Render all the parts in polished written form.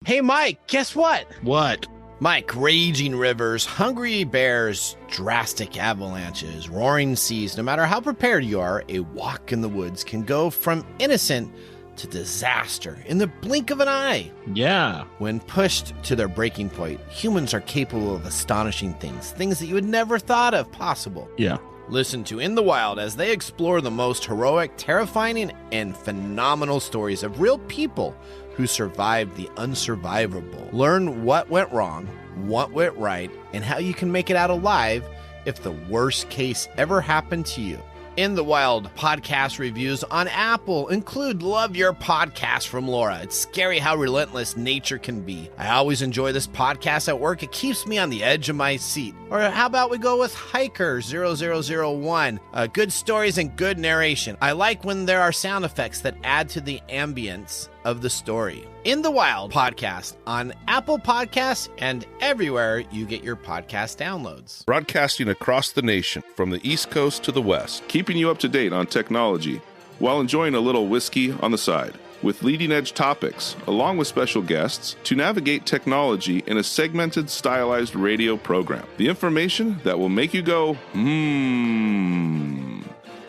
Hey, Mike, guess what? What? Mike, raging rivers, hungry bears, drastic avalanches, roaring seas. No matter how prepared you are, a walk in the woods can go from innocent to disaster in the blink of an eye. Yeah. When pushed to their breaking point, humans are capable of astonishing things that you would never thought of possible. Yeah. Listen to In the Wild as they explore the most heroic, terrifying, and phenomenal stories of real people who survived the unsurvivable. Learn what went wrong, what went right, and how you can make it out alive if the worst case ever happened to you. In the Wild podcast reviews on Apple include Love Your Podcast from Laura. It's scary how relentless nature can be. I always enjoy this podcast at work. It keeps me on the edge of my seat. Or how about we go with Hiker 0001? Good stories and good narration. I like when there are sound effects that add to the ambience of the story. In the Wild podcast on Apple Podcasts and everywhere you get your podcast downloads. Broadcasting across the nation from the East Coast to the West, keeping you up to date on technology while enjoying a little whiskey on the side, with leading-edge topics, along with special guests, to navigate technology in a segmented, stylized radio program. The information that will make you go,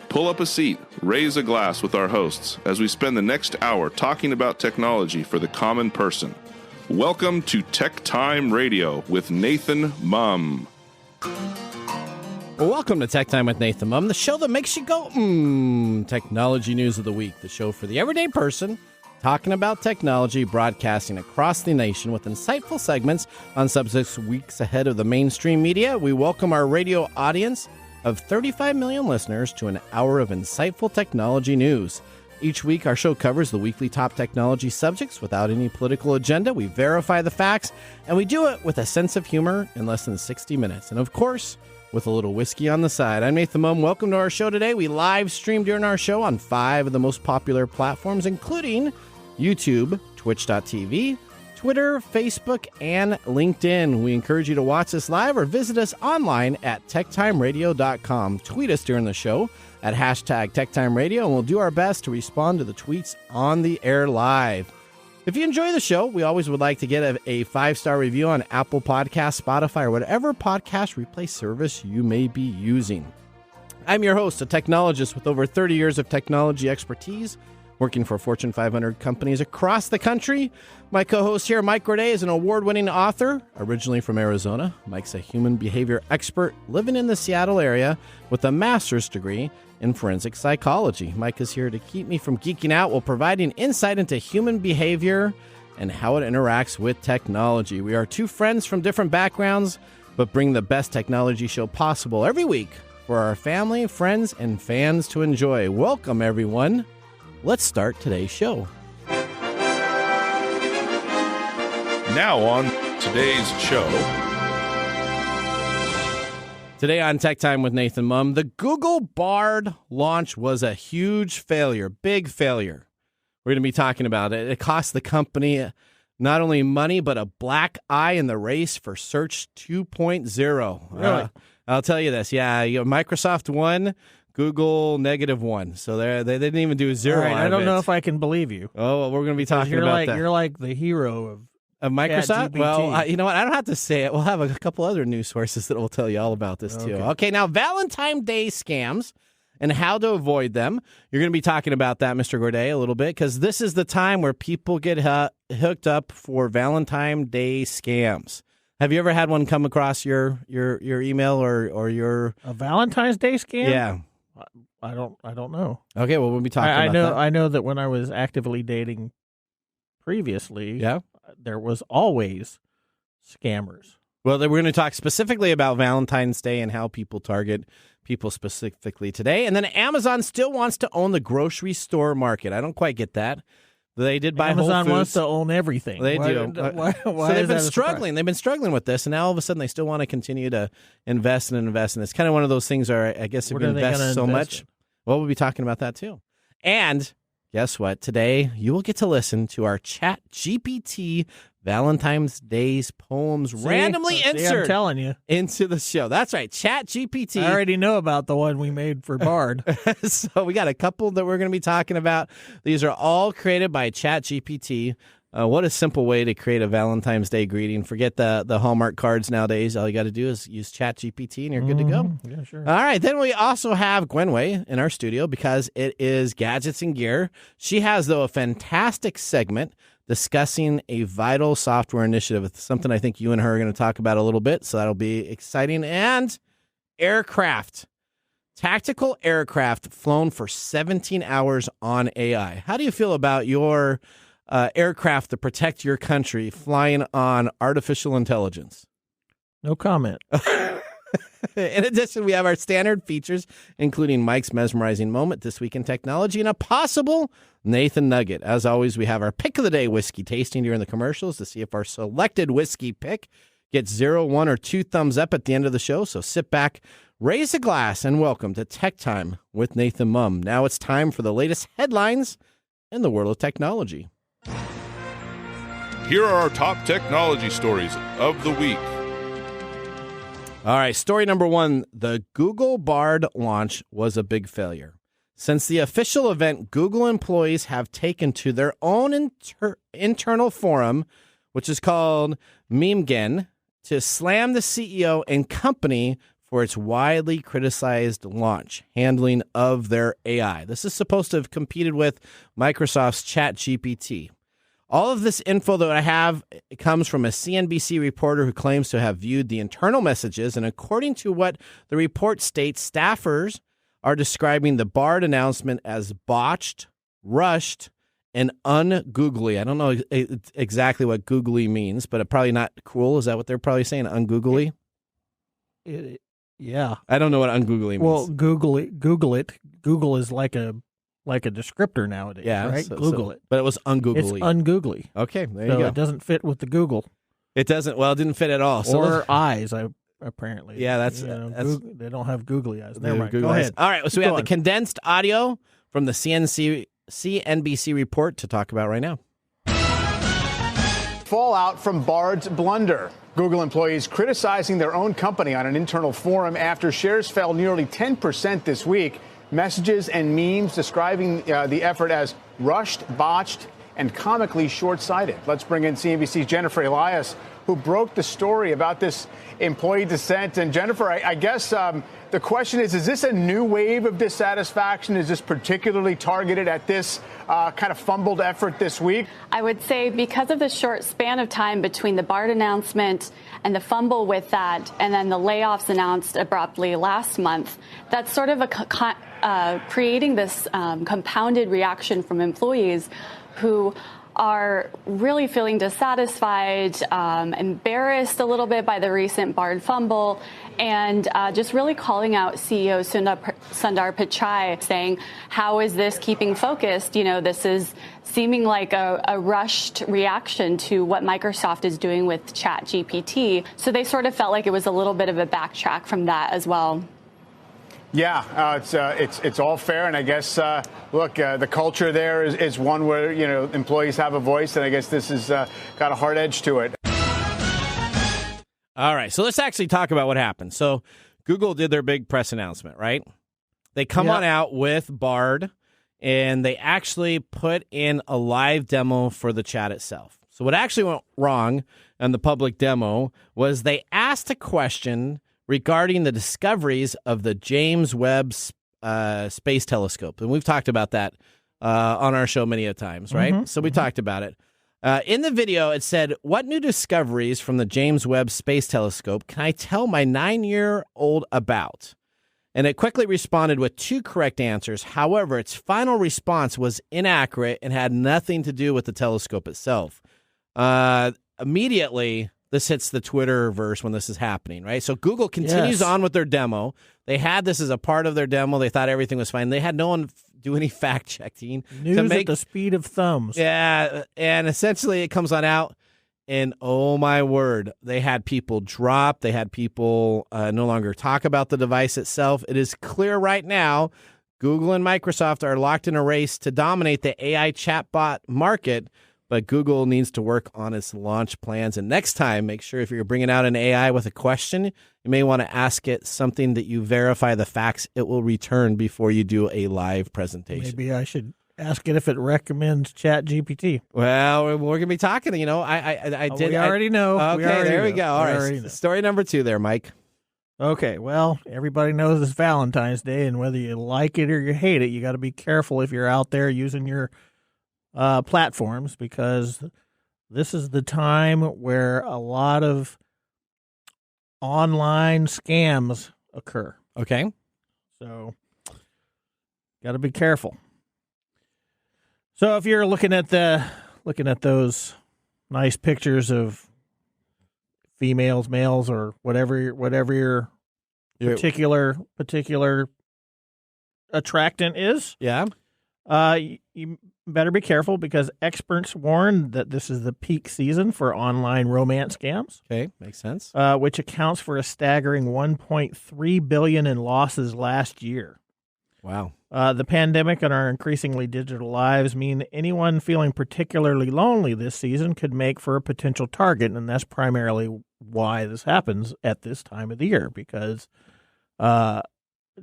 Pull up a seat, raise a glass with our hosts as we spend the next hour talking about technology for the common person. Welcome to TechTime Radio with Nathan Mumm. Well, welcome to Tech Time with Nathan Mumm, the show that makes you go, technology news of the week, the show for the everyday person talking about technology, broadcasting across the nation with insightful segments on subjects weeks ahead of the mainstream media. We welcome our radio audience of 35 million listeners to an hour of insightful technology news. Each week, our show covers the weekly top technology subjects without any political agenda. We verify the facts, and we do it with a sense of humor in less than 60 minutes. And of course, with a little whiskey on the side. I'm Nathan Mumm. Welcome to our show today. We live stream during our show on 5 of the most popular platforms, including YouTube, Twitch.tv, Twitter, Facebook, and LinkedIn. We encourage you to watch us live or visit us online at techtimeradio.com. Tweet us during the show at hashtag TechTimeRadio, and we'll do our best to respond to the tweets on the air live. If you enjoy the show, we always would like to get a 5-star review on Apple Podcasts, Spotify, or whatever podcast replay service you may be using. I'm your host, a technologist with over 30 years of technology expertise, working for Fortune 500 companies across the country. My co-host here, Mike Gorday, is an award-winning author, originally from Arizona. Mike's a human behavior expert living in the Seattle area with a master's degree in forensic psychology. Mike is here to keep me from geeking out while providing insight into human behavior and how it interacts with technology. We are two friends from different backgrounds, but bring the best technology show possible every week for our family, friends, and fans to enjoy. Welcome, everyone. Let's start today's show. Now on today's show. Today on Tech Time with Nathan Mumm, the Google Bard launch was a huge failure, big failure. We're going to be talking about it. It cost the company not only money, but a black eye in the race for Search 2.0. Really? I'll tell you this. Yeah, Microsoft won, Google -1. So they didn't even do a zero. Right, I don't know if I can believe you. Oh, well, we're going to be talking about that. You're like the hero of Microsoft? Well, you know what? I don't have to say it. We'll have a couple other news sources that will tell you all about this, too. Okay, now, Valentine's Day scams and how to avoid them. You're going to be talking about that, Mr. Gorday, a little bit, because this is the time where people get hooked up for Valentine's Day scams. Have you ever had one come across your email or your... A Valentine's Day scam? Yeah. I don't know. Okay, well, we'll be talking about that. I know that when I was actively dating previously, there was always scammers. Well, we're going to talk specifically about Valentine's Day and how people target people specifically today. And then Amazon still wants to own the grocery store market. I don't quite get that. They did buy Whole Foods. Amazon wants to own everything. They do. Why so they've been struggling. They've been struggling with this, and now all of a sudden they still want to continue to invest and invest. And it's kind of one of those things where I guess if you invest so much, well, we'll be talking about that too. And guess what? Today you will get to listen to our Chat GPT Valentine's Day's poems randomly insert I'm telling you. into the show. That's right, Chat GPT. I already know about the one we made for Bard. So we got a couple that we're going to be talking about. These are all created by Chat GPT. What a simple way to create a Valentine's Day greeting. Forget the Hallmark cards nowadays. All you got to do is use ChatGPT and you're good to go. Yeah, sure. All right. Then we also have Gwen Way in our studio because it is Gadgets and Gear. She has, though, a fantastic segment discussing a vital software initiative. It's something I think you and her are going to talk about a little bit, so that'll be exciting. And aircraft. Tactical aircraft flown for 17 hours on AI. How do you feel about your aircraft to protect your country flying on artificial intelligence? No comment. In addition, we have our standard features, including Mike's mesmerizing moment, This Week in Technology, and a possible Nathan Nugget. As always, we have our pick of the day whiskey tasting during the commercials to see if our selected whiskey pick gets 0, 1, or 2 thumbs up at the end of the show. So sit back, raise a glass, and welcome to Tech Time with Nathan Mumm. Now it's time for the latest headlines in the world of technology. Here are our top technology stories of the week. All right, story number 1, the Google Bard launch was a big failure. Since the official event, Google employees have taken to their own internal forum, which is called Mumble, to slam the CEO and company for its widely criticized launch handling of their AI. This is supposed to have competed with Microsoft's ChatGPT. All of this info that I have comes from a CNBC reporter who claims to have viewed the internal messages, and according to what the report states, staffers are describing the Bard announcement as botched, rushed, and ungoogly. I don't know exactly what googly means, but probably not cool. Is that what they're probably saying, ungoogly? Yeah. I don't know what ungoogly means. Well, Google it. Google is like a descriptor nowadays, right? Google it. But it was ungoogly. It's ungoogly. Okay, there you go. It doesn't fit with the Google. It doesn't. Well, it didn't fit at all. Or eyes, apparently. Yeah, that's they don't have googly eyes. Never mind. Go ahead. All right, so we have the condensed audio from the CNBC report to talk about right now. Fallout from Bard's blunder. Google employees criticizing their own company on an internal forum after shares fell nearly 10% this week. Messages and memes describing the effort as rushed, botched, and comically short-sighted. Let's bring in CNBC's Jennifer Elias, who broke the story about this employee dissent. And Jennifer, I guess the question is this a new wave of dissatisfaction? Is this particularly targeted at this kind of fumbled effort this week? I would say because of the short span of time between the Bard announcement and the fumble with that, and then the layoffs announced abruptly last month, that's sort of creating this compounded reaction from employees who are really feeling dissatisfied, embarrassed a little bit by the recent Bard fumble, and just really calling out CEO Sundar Pichai, saying, how is this keeping focused? You know, this is seeming like a rushed reaction to what Microsoft is doing with ChatGPT. So they sort of felt like it was a little bit of a backtrack from that as well. Yeah, it's all fair, and I guess look, the culture there is one where employees have a voice, and I guess this has got a hard edge to it. All right, so let's actually talk about what happened. So Google did their big press announcement, right? They come on out with Bard, and they actually put in a live demo for the chat itself. So what actually went wrong in the public demo was they asked a question regarding the discoveries of the James Webb Space Telescope. And we've talked about that on our show many a times, right? Mm-hmm. So we talked about it. In the video, it said, what new discoveries from the James Webb Space Telescope can I tell my 9-year-old about? And it quickly responded with 2 correct answers. However, its final response was inaccurate and had nothing to do with the telescope itself. Immediately, this hits the Twitterverse when this is happening, right? So Google continues on with their demo. They had this as a part of their demo. They thought everything was fine. They had no one do any fact-checking. News at the speed of thumbs. Yeah, and essentially it comes on out, and oh my word, they had people drop. They had people no longer talk about the device itself. It is clear right now Google and Microsoft are locked in a race to dominate the AI chatbot market, but Google needs to work on its launch plans. And next time, make sure if you're bringing out an AI with a question, you may want to ask it something that you verify the facts it will return before you do a live presentation. Maybe I should Ask it if it recommends Chat GPT. Well, we're gonna be talking. I did. We already know. Okay, there we go. All right, story number 2 there, Mike. Okay, well, everybody knows it's Valentine's Day, and whether you like it or you hate it, you got to be careful if you're out there using your platforms, because this is the time where a lot of online scams occur. Okay. So, got to be careful. So, if you're looking at those nice pictures of females, males, or whatever your particular attractant is, you better be careful, because experts warn that this is the peak season for online romance scams. Okay, makes sense. Which accounts for a staggering $1.3 billion in losses last year. Wow. The pandemic and our increasingly digital lives mean anyone feeling particularly lonely this season could make for a potential target, and that's primarily why this happens at this time of the year, because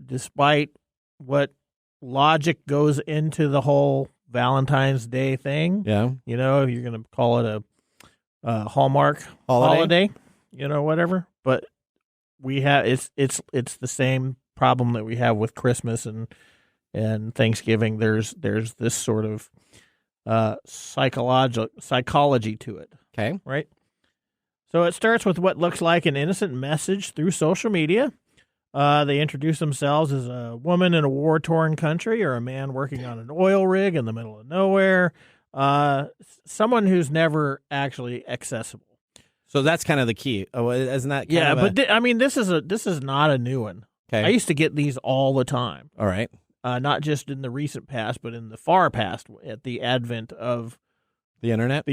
despite what logic goes into the whole Valentine's Day thing, you're going to call it a Hallmark holiday, whatever, but we have it's the same problem that we have with Christmas and Thanksgiving. There's this sort of psychology to it. Okay. Right? So it starts with what looks like an innocent message through social media. They introduce themselves as a woman in a war-torn country, or a man working on an oil rig in the middle of nowhere. Someone who's never actually accessible. So that's kind of the key. Oh, isn't that? This is not a new one. Okay. I used to get these all the time. All right. Not just in the recent past, but in the far past, at the advent of the internet.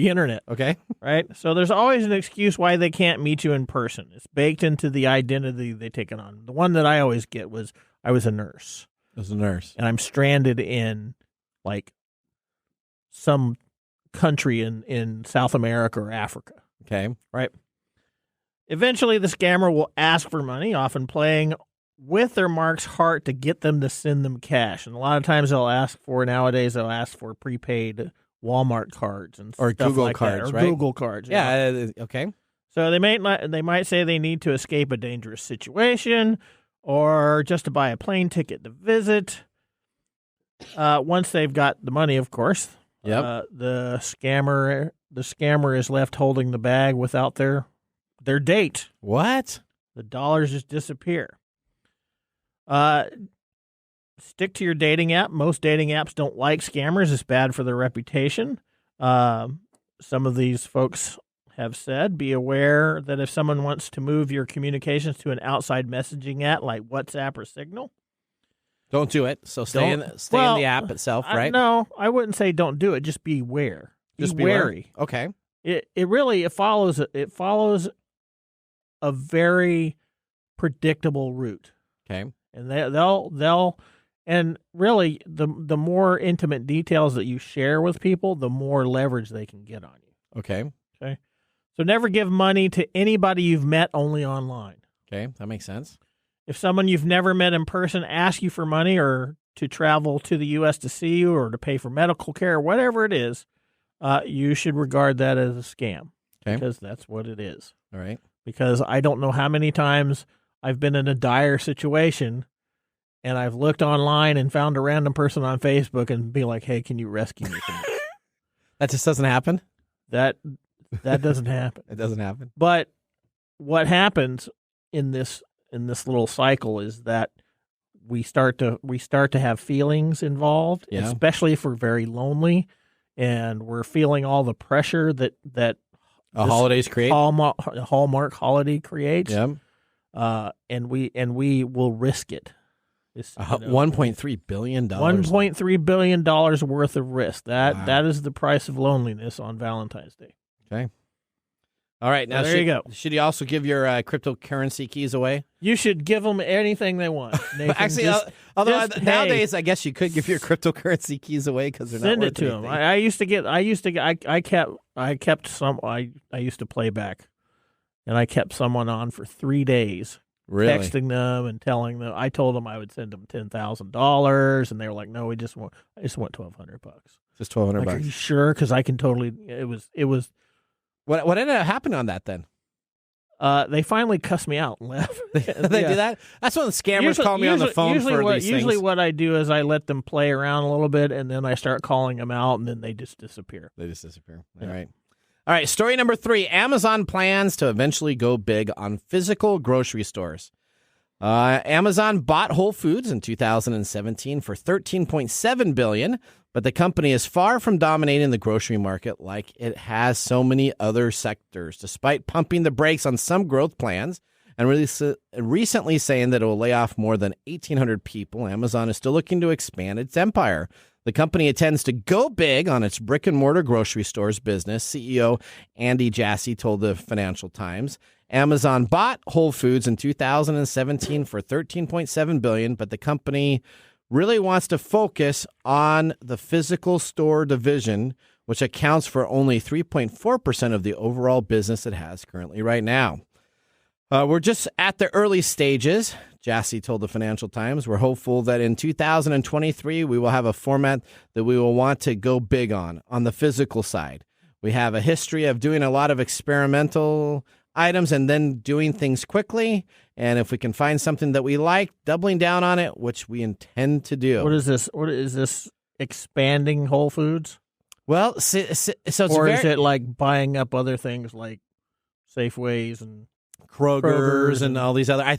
Okay. Right? So there's always an excuse why they can't meet you in person. It's baked into the identity they take it on. The one that I always get was, I was a nurse. And I'm stranded in, like, some country in South America or Africa. Okay. Right? Eventually, the scammer will ask for money, often playing with their mark's heart to get them to send them cash. And a lot of times they'll ask for prepaid Walmart cards and or stuff Google like cards, that, or right? Google cards. Yeah. Okay. So they might say they need to escape a dangerous situation, or just to buy a plane ticket to visit. Once they've got the money, of course. Yep. The scammer is left holding the bag without their date. What? The dollars just disappear. Stick to your dating app. Most dating apps don't like scammers. It's bad for their reputation. Some of these folks have said, be aware that if someone wants to move your communications to an outside messaging app like WhatsApp or Signal, don't do it. So stay in the app itself, right? No, I wouldn't say don't do it. Just be aware. Just be wary. Okay. It follows a very predictable route. Okay. And they'll and really the more intimate details that you share with people, the more leverage they can get on you. Okay. So never give money to anybody you've met only online. Okay, that makes sense. If someone you've never met in person asks you for money, or to travel to the U.S. to see you, or to pay for medical care, whatever it is, you should regard that as a scam. Okay. Because that's what it is. All right. Because I don't know how many times I've been in a dire situation and I've looked online and found a random person on Facebook and be like, hey, can you rescue me from this? That just doesn't happen? That doesn't happen. It doesn't happen. But what happens in this little cycle is that we start to have feelings involved, especially if we're very lonely and we're feeling all the pressure that holidays create. Hallmark holiday creates. Yeah. And we will risk it. $1.3 billion. $1.3 billion worth of risk. That is the price of loneliness on Valentine's Day. Okay. All right. Now, there you go. Should you also give your cryptocurrency keys away? You should give them anything they want, Nathan. Actually, nowadays, I guess you could give your cryptocurrency keys away because they're not worth anything. Send it to them. I kept some. I used to play back, and I kept someone on for 3 days texting them and telling them. I told them I would send them $10,000, and they were like, "No, I just want $1,200 bucks." Just $1,200 bucks. Are you sure? Because I can totally. It was. What ended up happening on that then? They finally cussed me out and left. They do that? That's when the scammers call me on the phone for these things. Usually what I do is I let them play around a little bit, and then I start calling them out, and then they just disappear. All right. All right, story number 3. Amazon plans to eventually go big on physical grocery stores. Amazon bought Whole Foods in 2017 for $13.7 billion, but the company is far from dominating the grocery market like it has so many other sectors, despite pumping the brakes on some growth plans and recently saying that it will lay off more than 1,800 people. Amazon is still looking to expand its empire. The company intends to go big on its brick-and-mortar grocery stores business, CEO Andy Jassy told the Financial Times. Amazon bought Whole Foods in 2017 for $13.7 billion, but the company really wants to focus on the physical store division, which accounts for only 3.4% of the overall business it has currently right now. We're just at the early stages, Jassy told the Financial Times. We're hopeful that in 2023, we will have a format that we will want to go big on the physical side. We have a history of doing a lot of experimental items and then doing things quickly. And if we can find something that we like, doubling down on it, which we intend to do. What is this? What is this expanding Whole Foods? Well, so it's is it like buying up other things like Safeways and Kroger's and all these other? I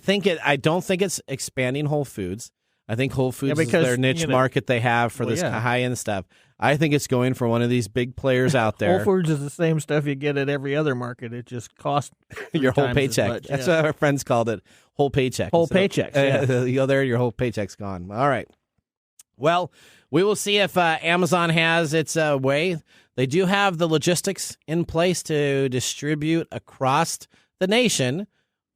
don't think it's expanding Whole Foods. I think Whole Foods is their niche market they have for this high-end stuff. I think it's going for one of these big players out there. Whole Foods is the same stuff you get at every other market. It just costs your whole paycheck. That's what our friends called it, whole paycheck. Whole paychecks. You go there, your whole paycheck's gone. All right. Well, we will see if Amazon has its way. They do have the logistics in place to distribute across the nation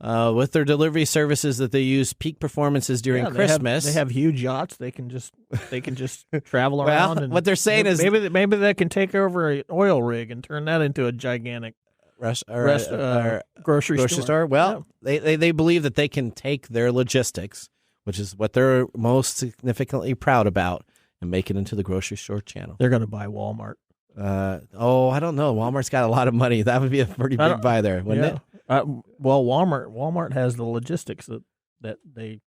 with their delivery services that they use peak performances during Christmas. They have huge yachts. They can just travel around. And what they're saying is maybe they can take over an oil rig and turn that into a gigantic grocery store. Well, they believe that they can take their logistics, which is what they're most significantly proud about, and make it into the grocery store channel. They're going to buy Walmart. I don't know. Walmart's got a lot of money. That would be a pretty big buy there, wouldn't it? Well, Walmart has the logistics that they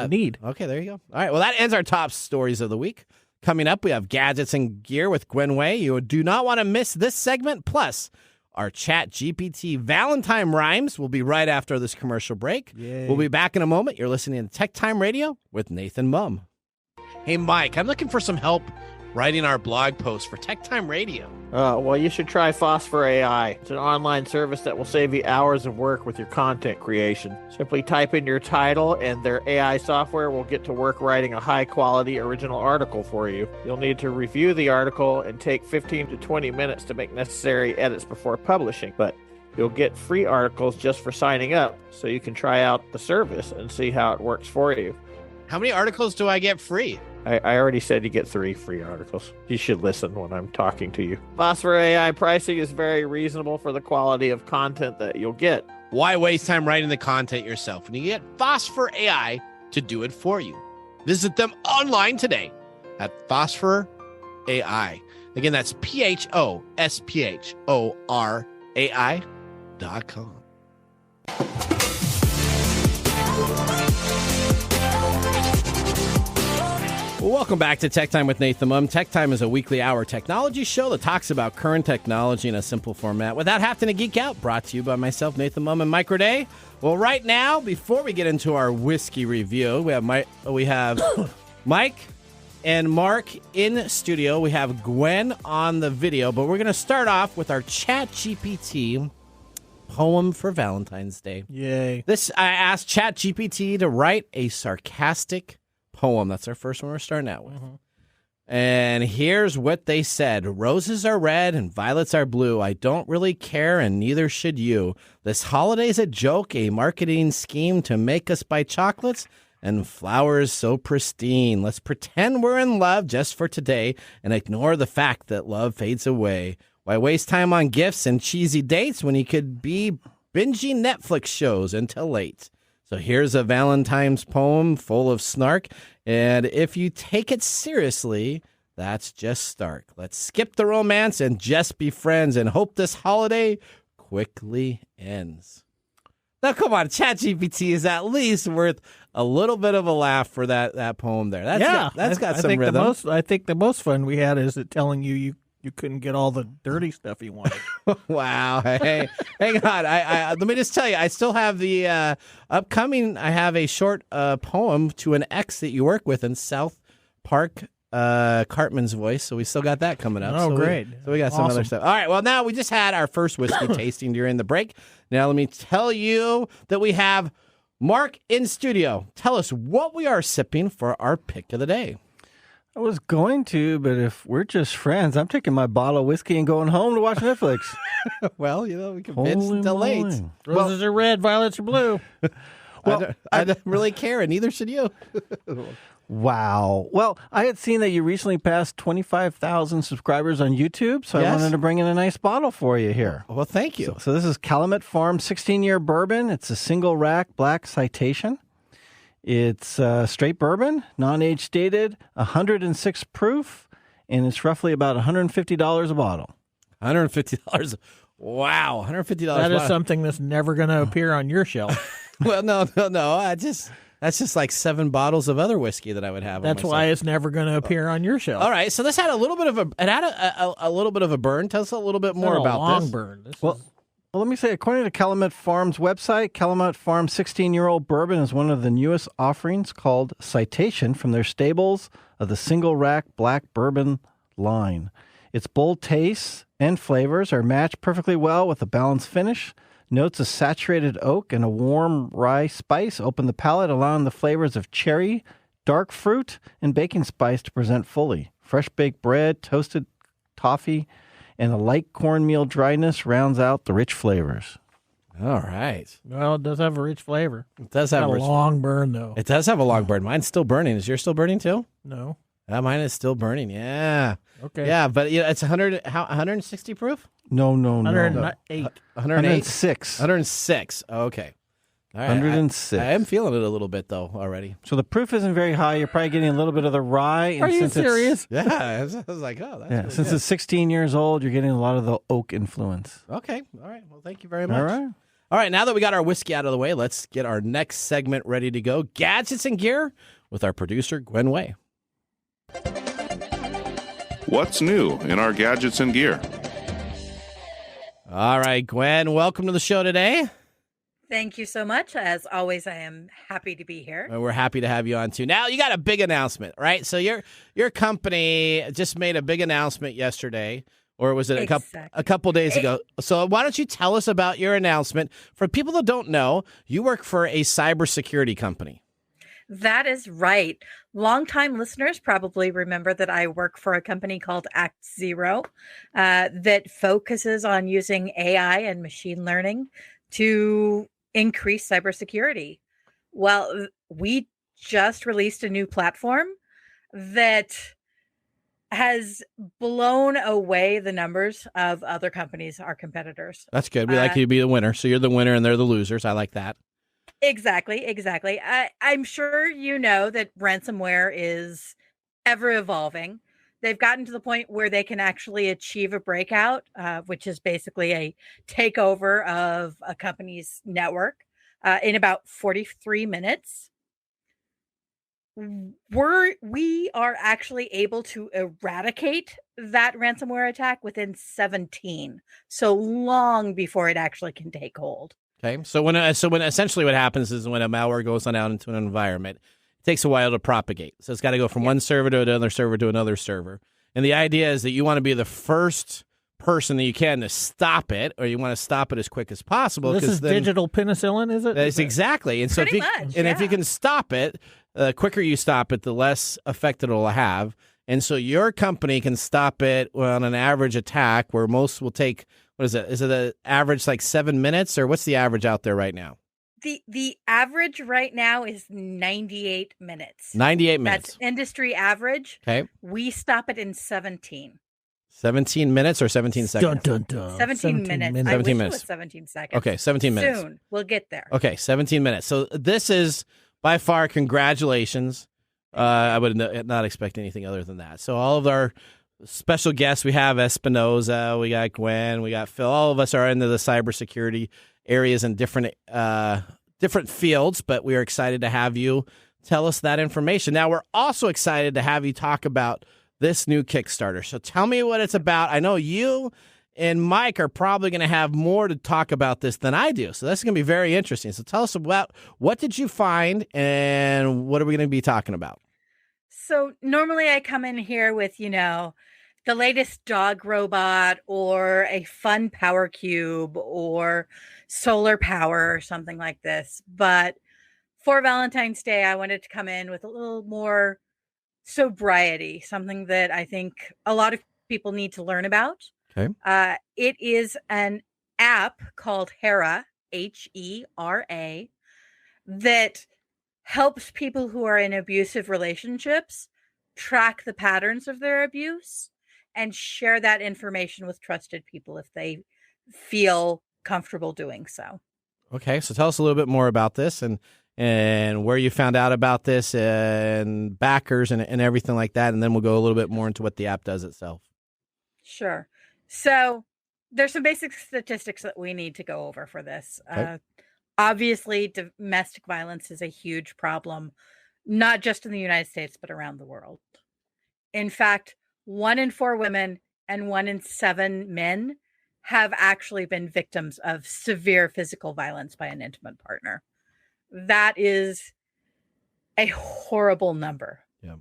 need. Okay, there you go. All right, well, that ends our top stories of the week. Coming up, we have Gadgets and Gear with Gwen Way. You do not want to miss this segment. Plus, our Chat GPT Valentine rhymes will be right after this commercial break. Yay. We'll be back in a moment. You're listening to TechTime Radio with Nathan Mumm. Hey, Mike, I'm looking for some help writing our blog post for TechTime Radio. Well, you should try Phosphor AI. It's an online service that will save you hours of work with your content creation. Simply type in your title, and their AI software will get to work writing a high-quality original article for you. You'll need to review the article and take 15 to 20 minutes to make necessary edits before publishing, but you'll get free articles just for signing up, so you can try out the service and see how it works for you. How many articles do I get free? I already said you get 3 free articles. You should listen when I'm talking to you. Phosphor AI pricing is very reasonable for the quality of content that you'll get. Why waste time writing the content yourself when you get Phosphor AI to do it for you? Visit them online today at Phosphor AI. Again, that's PHOSPHORAI.com. Well, welcome back to Tech Time with Nathan Mumm. Tech Time is a weekly hour technology show that talks about current technology in a simple format without having to geek out. Brought to you by myself, Nathan Mumm, and Mike Day. Well, right now, before we get into our whiskey review, we have Mike and Marc in studio. We have Gwen on the video, but we're going to start off with our Chat GPT poem for Valentine's Day. Yay! I asked Chat GPT to write a sarcastic poem. That's our first one we're starting out with. Mm-hmm. And here's what they said. Roses are red and violets are blue. I don't really care and neither should you. This holiday's a joke, a marketing scheme to make us buy chocolates and flowers so pristine. Let's pretend we're in love just for today and ignore the fact that love fades away. Why waste time on gifts and cheesy dates when you could be binging Netflix shows until late? So here's a Valentine's poem full of snark, and if you take it seriously, that's just stark. Let's skip the romance and just be friends and hope this holiday quickly ends. Now, come on, ChatGPT is at least worth a little bit of a laugh for that poem there. That's got some rhythm. I think the most fun we had is it telling you couldn't get all the dirty stuff you wanted. Wow. Hey, hang on. I let me just tell you, I still have the upcoming. I have a short poem to an ex that you work with in South Park. Cartman's voice, so we still got that coming up. Oh, great. We got some other stuff. All right, well, now we just had our first whiskey tasting during the break. Now let me tell you that we have Marc in studio. Tell us what we are sipping for our pick of the day. I was going to, but if we're just friends, I'm taking my bottle of whiskey and going home to watch Netflix. Well, we convinced late. Roses are red, violets are blue. Well, I don't really care, and neither should you. Wow. Well, I had seen that you recently passed 25,000 subscribers on YouTube, so I wanted to bring in a nice bottle for you here. Well, thank you. So this is Calumet Farm 16-year bourbon. It's a single rack black Citation. It's straight bourbon, non-age dated, 106 proof, and it's roughly about $150 a bottle. $150. Wow, $150. That is something that's never going to appear on your shelf. Well, no. That's just like 7 bottles of other whiskey that I would have. That's why it's never going to appear on your shelf. All right, so this had a little bit of a little bit of a burn. Tell us a little bit more about long this. Burn. Well, let me say, according to Calumet Farm's website, Calumet Farm 16-year-old bourbon is one of the newest offerings called Citation from their stables of the single rack black bourbon line. Its bold tastes and flavors are matched perfectly well with a balanced finish. Notes of saturated oak and a warm rye spice open the palate, allowing the flavors of cherry, dark fruit, and baking spice to present fully. Fresh baked bread, toasted toffee, and a light cornmeal dryness rounds out the rich flavors. All right. Well, it does have a rich flavor. It does have a long burn, though. It does have a long burn. Mine's still burning. Is yours still burning, too? No. Mine is still burning, yeah. Okay. Yeah, but it's 160 proof? No. 108. 106. 106. Okay. All right. 106. I am feeling it a little bit, though, already. So the proof isn't very high. You're probably getting a little bit of the rye. Are you serious? Yeah. I was like, oh, that's really since good. it's 16 years old, you're getting a lot of the oak influence. Okay. All right. Well, thank you very much. All right. All right. Now that we got our whiskey out of the way, let's get our next segment ready to go. Gadgets and Gear with our producer, Gwen Way. What's new in our gadgets and gear? All right, Gwen, welcome to the show today. Thank you so much. As always, I am happy to be here. We're happy to have you on, too. Now, you got a big announcement, right? So your company just made a big announcement yesterday, or was it a couple days ago? So why don't you tell us about your announcement? For people that don't know, you work for a cybersecurity company. That is right. Longtime listeners probably remember that I work for a company called Act Zero that focuses on using AI and machine learning to increase cybersecurity. Well, we just released a new platform that has blown away the numbers of other companies, our competitors. That's good. We like you to be the winner. So you're the winner and they're the losers. I like that. Exactly. I'm sure you know that ransomware is ever evolving. They've gotten to the point where they can actually achieve a breakout, which is basically a takeover of a company's network in about 43 minutes. We are actually able to eradicate that ransomware attack within 17, so long before it actually can take hold. Okay, so when essentially what happens is when a malware goes on out into an environment, it takes a while to propagate. So it's got to go from one server to another server to another server. And the idea is that you want to be the first person that you can to stop it, or you want to stop it as quick as possible. This is digital penicillin, is it? That's exactly. And so if you can stop it, the quicker you stop it, the less effect it'll have. And so your company can stop it on an average attack where most will take, what is it? Is it an average like 7 minutes, or what's the average out there right now? The average right now is 98 minutes. 98 minutes. That's industry average. Okay. We stop it in 17. 17 minutes or 17 seconds? Dun, dun, dun. 17 minutes. 17 minutes. It was 17 seconds. Okay, 17 minutes. Soon. We'll get there. Okay, 17 minutes. So this is by far, congratulations. I would not expect anything other than that. So all of our special guests, we have Espinoza, we got Gwen, we got Phil. All of us are into the cybersecurity areas in different fields, but we are excited to have you tell us that information. Now, we're also excited to have you talk about this new Kickstarter. So tell me what it's about. I know you and Mike are probably going to have more to talk about this than I do. So this is going to be very interesting. So tell us about what did you find and what are we going to be talking about? So normally I come in here with, the latest dog robot or a fun power cube or solar power or something like this. But for Valentine's Day, I wanted to come in with a little more sobriety, something that I think a lot of people need to learn about. Okay. It is an app called Hera, Hera, that helps people who are in abusive relationships track the patterns of their abuse and share that information with trusted people if they feel comfortable doing so. Okay, so tell us a little bit more about this and where you found out about this and backers and everything like that, and then we'll go a little bit more into what the app does itself. Sure. So there's some basic statistics that we need to go over for this. Okay. Obviously, domestic violence is a huge problem, not just in the United States, but around the world. In fact, 1 in 4 women and 1 in 7 men have actually been victims of severe physical violence by an intimate partner. That is a horrible number. Yeah.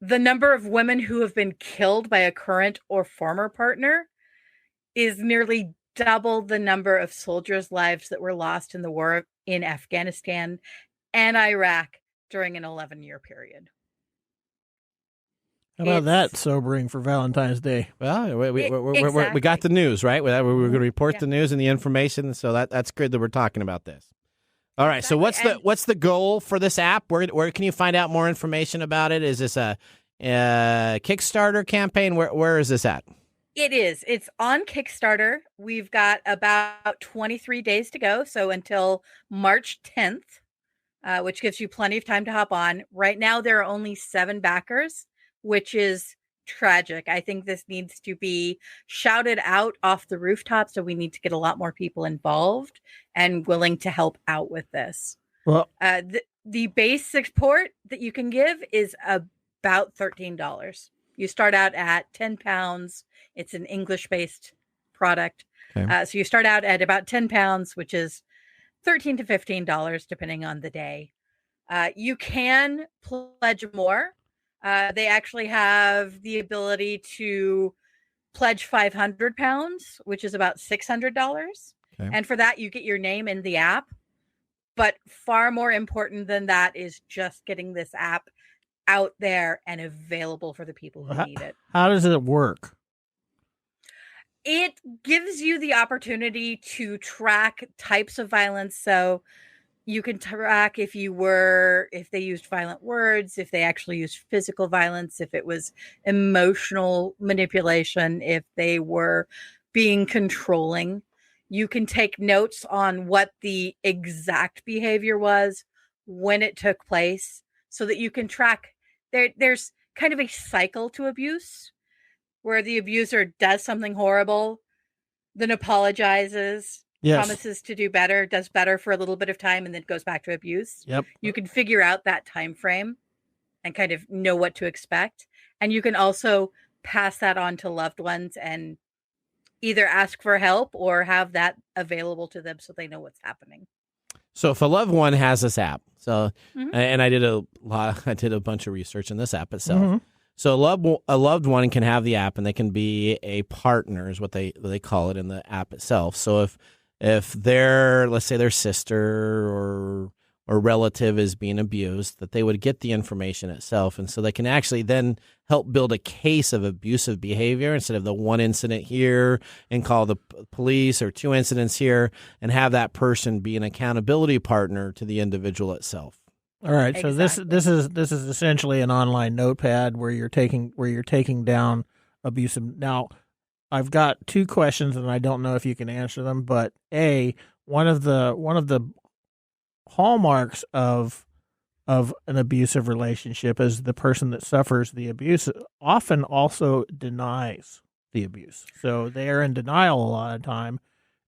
The number of women who have been killed by a current or former partner is nearly double the number of soldiers' lives that were lost in the war in Afghanistan and Iraq during an 11-year period. How about that sobering for Valentine's Day? Well, we got the news, right? We're going to report the news and the information, so that's good that we're talking about this. All right, exactly. So what's the goal for this app? Where can you find out more information about it? Is this a Kickstarter campaign? Where is this at? It is. It's on Kickstarter. We've got about 23 days to go, so until March 10th, which gives you plenty of time to hop on. Right now, there are only 7 backers, which is tragic. I think this needs to be shouted out off the rooftop, so we need to get a lot more people involved and willing to help out with this. Well, the base support that you can give is about $13. You start out at £10. It's an English-based product. Okay. So you start out at about £10, which is $13 to $15, depending on the day. You can pledge more. They actually have the ability to pledge £500, which is about $600. Okay. And for that, you get your name in the app. But far more important than that is just getting this app out there and available for the people who need it. How does it work? It gives you the opportunity to track types of violence. So you can track if they used violent words, if they actually used physical violence, if it was emotional manipulation, if they were being controlling. You can take notes on what the exact behavior was, when it took place, so that you can track. There's kind of a cycle to abuse where the abuser does something horrible, then apologizes, promises to do better, does better for a little bit of time, and then goes back to abuse. Yep. You can figure out that time frame and kind of know what to expect. And you can also pass that on to loved ones and either ask for help or have that available to them so they know what's happening. So if a loved one has this app, and I did a bunch of research in this app itself. Mm-hmm. So a loved one can have the app and they can be a partner is what they call it in the app itself. So if let's say their sister or relative is being abused, that they would get the information itself. And so they can actually then help build a case of abusive behavior instead of the one incident here and call the police, or 2 incidents here, and have that person be an accountability partner to the individual itself. All right. Exactly. So this is essentially an online notepad where you're taking down abusive. Now, I've got two questions, and I don't know if you can answer them. But one of the hallmarks of an abusive relationship is the person that suffers the abuse often also denies the abuse. So they are in denial a lot of time,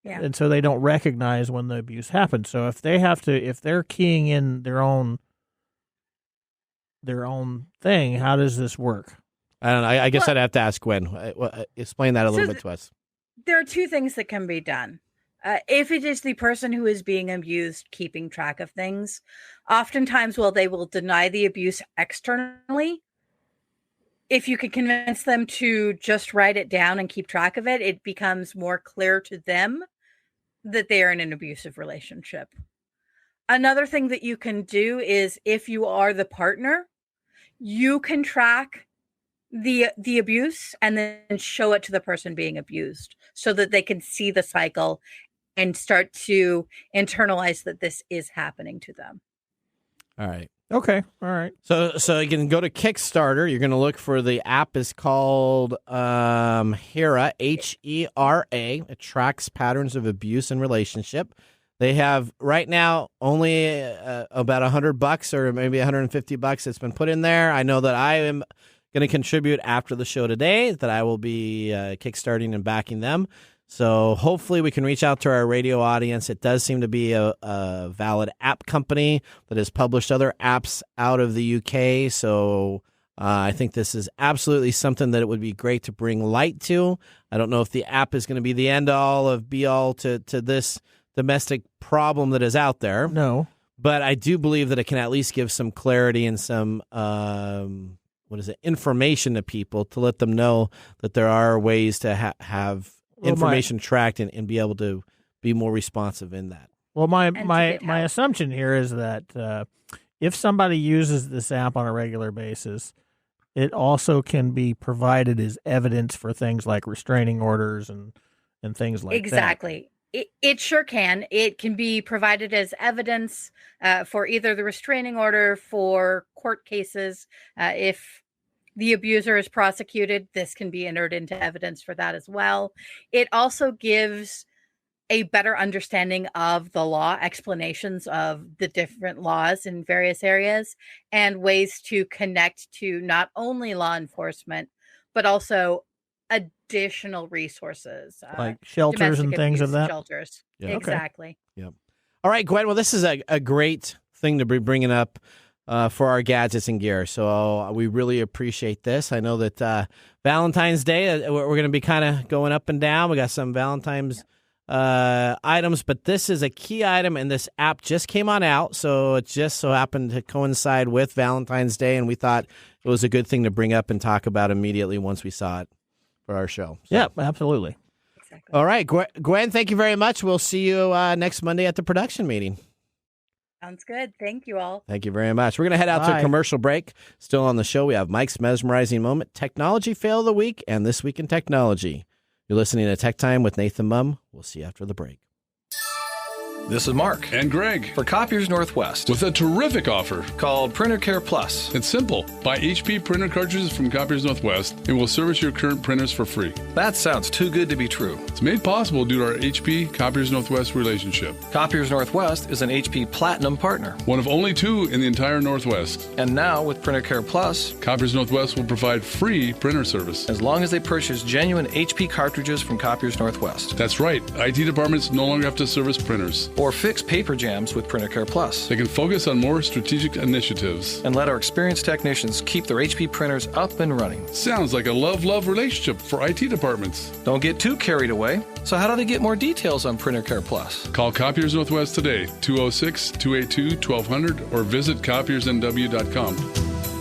and so they don't recognize when the abuse happened. So if they're keying in their own thing, how does this work? I don't know. I guess I'd have to ask Gwen. Explain that a little bit to us. There are two things that can be done. If it is the person who is being abused keeping track of things, oftentimes, they will deny the abuse externally. If you could convince them to just write it down and keep track of it, it becomes more clear to them that they are in an abusive relationship. Another thing that you can do is, if you are the partner, you can track the abuse and then show it to the person being abused so that they can see the cycle and start to internalize that this is happening to them. All right. Okay. All right. So you can go to Kickstarter. You're going to look for the app is called Hera, Hera. It tracks patterns of abuse and relationship. They have right now only about $100 or maybe $150 that's been put in there. I know that I am going to contribute after the show today, that I will be kickstarting and backing them. So hopefully we can reach out to our radio audience. It does seem to be a valid app company that has published other apps out of the UK. So I think this is absolutely something that it would be great to bring light to. I don't know if the app is going to be the end all of be all to this domestic problem that is out there. No. But I do believe that it can at least give some clarity and some information to people to let them know that there are ways to have information tracked and be able to be more responsive in that. Well, my assumption here is that if somebody uses this app on a regular basis, it also can be provided as evidence for things like restraining orders and things like that. Exactly. It sure can. It can be provided as evidence for either the restraining order, for court cases. If the abuser is prosecuted, this can be entered into evidence for that as well. It also gives a better understanding of the law, explanations of the different laws in various areas, and ways to connect to not only law enforcement, but also additional resources. Like shelters and things of that? Shelters. Yeah. Exactly. Okay. Yep. All right, Gwen. Well, this is a great thing to be bringing up for our gadgets and gear. So we really appreciate this. I know that Valentine's Day, we're going to be kind of going up and down. We got some Valentine's items, but this is a key item, and this app just came on out. So it just so happened to coincide with Valentine's Day, and we thought it was a good thing to bring up and talk about immediately once we saw it for our show. So. Yeah, absolutely. Exactly. All right, Gwen, thank you very much. We'll see you next Monday at the production meeting. Sounds good. Thank you all. Thank you very much. We're going to head out to a commercial break. Still on the show, we have Mike's Mesmerizing Moment, Technology Fail of the Week, and This Week in Technology. You're listening to Tech Time with Nathan Mumm. We'll see you after the break. This is Marc. And Greg. For Copiers Northwest. With a terrific offer. Called Printer Care Plus. It's simple. Buy HP printer cartridges from Copiers Northwest and we'll service your current printers for free. That sounds too good to be true. It's made possible due to our HP Copiers Northwest relationship. Copiers Northwest is an HP Platinum partner. One of only 2 in the entire Northwest. And now with Printer Care Plus, Copiers Northwest will provide free printer service. As long as they purchase genuine HP cartridges from Copiers Northwest. That's right. IT departments no longer have to service printers. Or fix paper jams with Printer Care Plus. They can focus on more strategic initiatives. And let our experienced technicians keep their HP printers up and running. Sounds like a love-love relationship for IT departments. Don't get too carried away. So how do they get more details on Printer Care Plus? Call Copiers Northwest today, 206-282-1200, or visit copiersnw.com.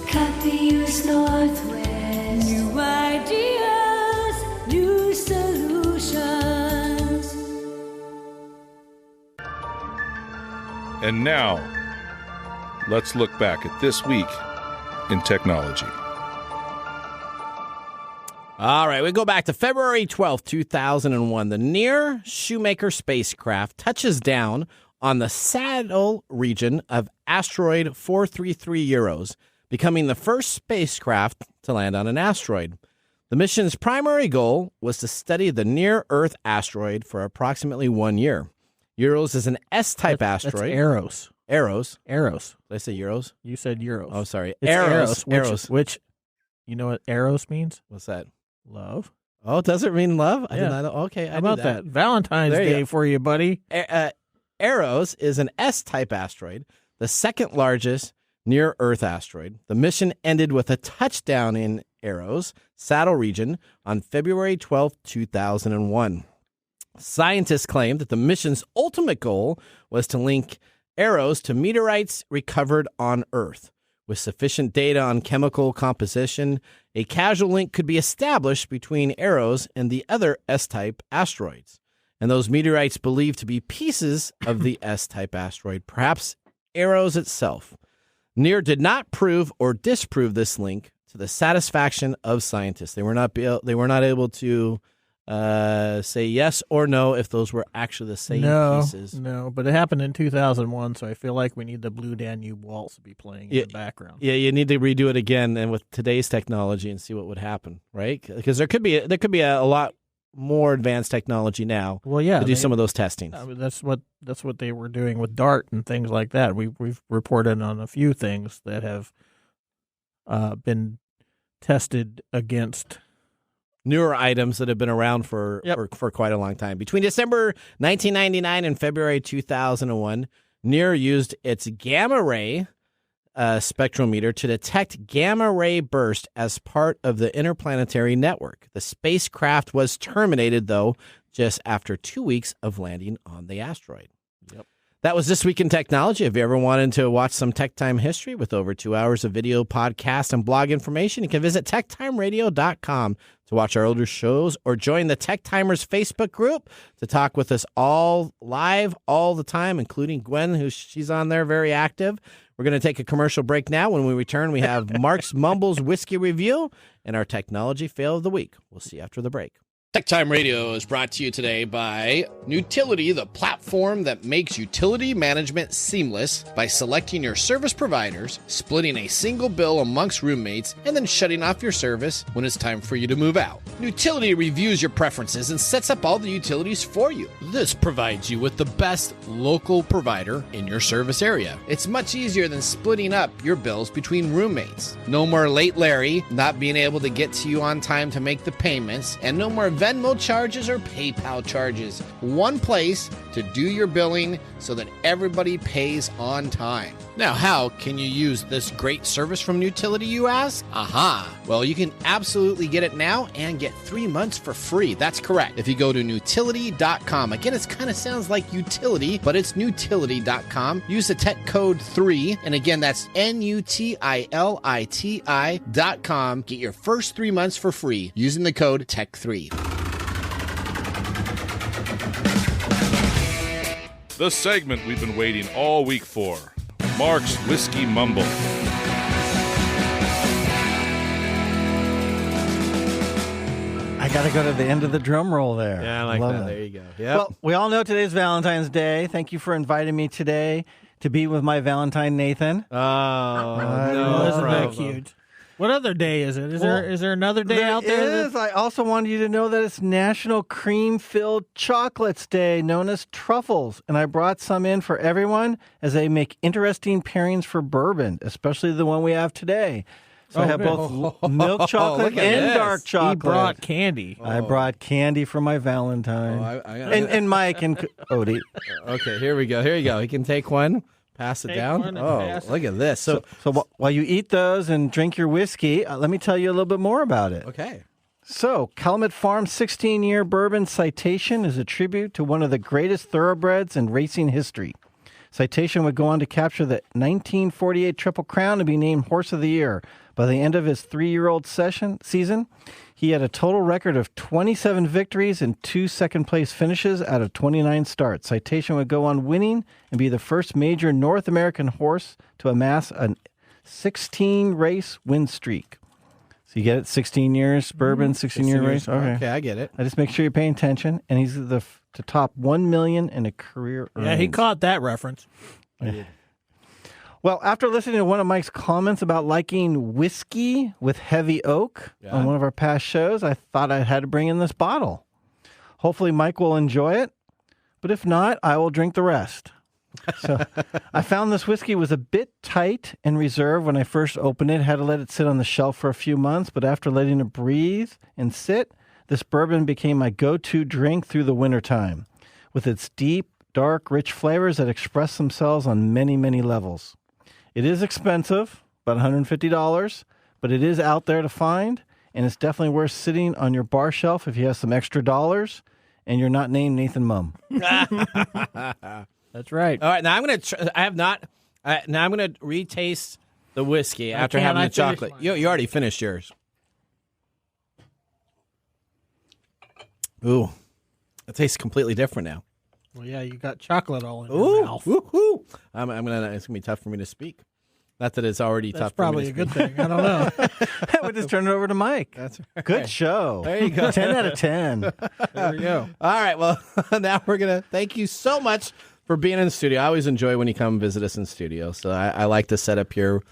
Copiers Northwest. New ideas, new solutions. And now, let's look back at this week in technology. All right, we go back to February 12th, 2001. The Near Shoemaker spacecraft touches down on the saddle region of asteroid 433 Euros, becoming the first spacecraft to land on an asteroid. The mission's primary goal was to study the near-Earth asteroid for approximately 1 year. Euros is an S-type asteroid. That's Eros. Eros. Did I say Euros? You said Euros. Oh, sorry. It's Eros. Which, you know what Eros means? What's that? Love. Oh, does it mean love? I Yeah. did not know. Okay, How about that? Valentine's Day for you, buddy. Eros is an S-type asteroid, the second largest near-Earth asteroid. The mission ended with a touchdown in Eros, Saddle region, on February 12, 2001. Scientists claim that the mission's ultimate goal was to link Eros to meteorites recovered on Earth. With sufficient data on chemical composition, a causal link could be established between Eros and the other S-type asteroids, and those meteorites believed to be pieces of the S-type asteroid, perhaps Eros itself. NEAR did not prove or disprove this link to the satisfaction of scientists. They were not able to say yes or no if those were actually the same pieces. No, but it happened in 2001, so I feel like we need the Blue Danube Waltz to be playing in the background. Yeah, you need to redo it again and with today's technology and see what would happen, right? Because there could be a lot more advanced technology now. Well, yeah, to do some of those testings. I mean, that's what they were doing with DART and things like that. We've reported on a few things that have been tested against newer items that have been around for quite a long time. Between December 1999 and February 2001, NEAR used its gamma ray spectrometer to detect gamma ray burst as part of the interplanetary network. The spacecraft was terminated, though, just after 2 weeks of landing on the asteroid. Yep. That was This Week in Technology. If you ever wanted to watch some Tech Time history with over 2 hours of video, podcast, and blog information, you can visit techtimeradio.com to watch our older shows or join the Tech Timers Facebook group to talk with us all live all the time, including Gwen, she's on there, very active. We're going to take a commercial break now. When we return, we have Marc's Mumble's Whiskey Review and our Technology Fail of the Week. We'll see you after the break. Tech Time Radio is brought to you today by Nutility, the platform that makes utility management seamless by selecting your service providers, splitting a single bill amongst roommates, and then shutting off your service when it's time for you to move out. Nutility reviews your preferences and sets up all the utilities for you. This provides you with the best local provider in your service area. It's much easier than splitting up your bills between roommates. No more late Larry not being able to get to you on time to make the payments, and no more Venmo charges or PayPal charges. One place to do your billing so that everybody pays on time. Now, how can you use this great service from Nutility, you ask? Aha! Well, you can absolutely get it now and get 3 months for free. That's correct. If you go to Nutility.com, again, it kind of sounds like utility, but it's Nutility.com. Use the tech code 3, and again, that's NUTILITI.com. Get your first 3 months for free using the code TECH3. The segment we've been waiting all week for. Marc's Whiskey Mumble. I got to go to the end of the drum roll there. Yeah, I like Love that. it. There you go. Yep. Well, we all know today's Valentine's Day. Thank you for inviting me today to be with my Valentine, Nathan. No, isn't that cute? What other day is it? Is there another day out there? There is. I also wanted you to know that it's National Cream-Filled Chocolates Day, known as truffles. And I brought some in for everyone as they make interesting pairings for bourbon, especially the one we have today. So I have both milk chocolate and dark chocolate. He brought candy. I brought candy for my Valentine. And Mike and Odie. Okay, here we go. Here you go. He can take one. Pass it down. Look at this. So while you eat those and drink your whiskey, let me tell you a little bit more about it. Okay. So Calumet Farm's 16-year bourbon Citation is a tribute to one of the greatest thoroughbreds in racing history. Citation would go on to capture the 1948 Triple Crown and be named Horse of the Year. By the end of his 3-year-old season, he had a total record of 27 victories and 2 second-place finishes out of 29 starts. Citation would go on winning and be the first major North American horse to amass a 16-race win streak. So you get it? 16 years, bourbon, 16-year race? Okay, I get it. I just make sure you're paying attention. And he's to top $1 million in a career earnings. Yeah, he caught that reference. Well, after listening to one of Mike's comments about liking whiskey with heavy oak on one of our past shows, I thought I had to bring in this bottle. Hopefully Mike will enjoy it, but if not, I will drink the rest. So I found this whiskey was a bit tight and reserved when I first opened it. Had to let it sit on the shelf for a few months, but after letting it breathe and sit, this bourbon became my go-to drink through the wintertime, with its deep, dark, rich flavors that express themselves on many, many levels. It is expensive, about $150, but it is out there to find, and it's definitely worth sitting on your bar shelf if you have some extra dollars and you're not named Nathan Mumm. That's right. All right, now I'm going to now I'm going to retaste the whiskey after having the chocolate. You already finished yours. Ooh, it tastes completely different now. Well, yeah, you got chocolate all in your mouth. Woo-hoo. It's going to be tough for me to speak. Not that it's already tough for me to speak. That's probably a good thing. I don't know. We just turn it over to Mike. That's right. Good show. There you go. 10 out of 10. There we go. All right, well, now we're going to thank you so much for being in the studio. I always enjoy when you come visit us in studio. So I like to set up here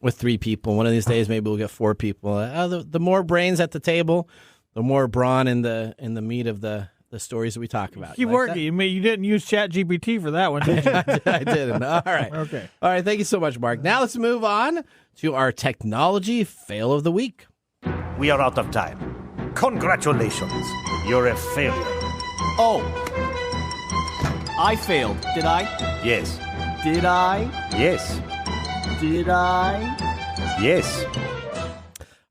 with 3 people. One of these days, maybe we'll get 4 people. The more brains at the table, the more brawn in the meat of the stories that we talk about. Keep working. You didn't use ChatGPT for that one, did you? I didn't. All right. Okay. All right. Thank you so much, Mark. Now let's move on to our technology fail of the week. We are out of time. Congratulations. You're a failure. Oh. I failed, did I? Yes. Did I? Yes. Did I? Yes.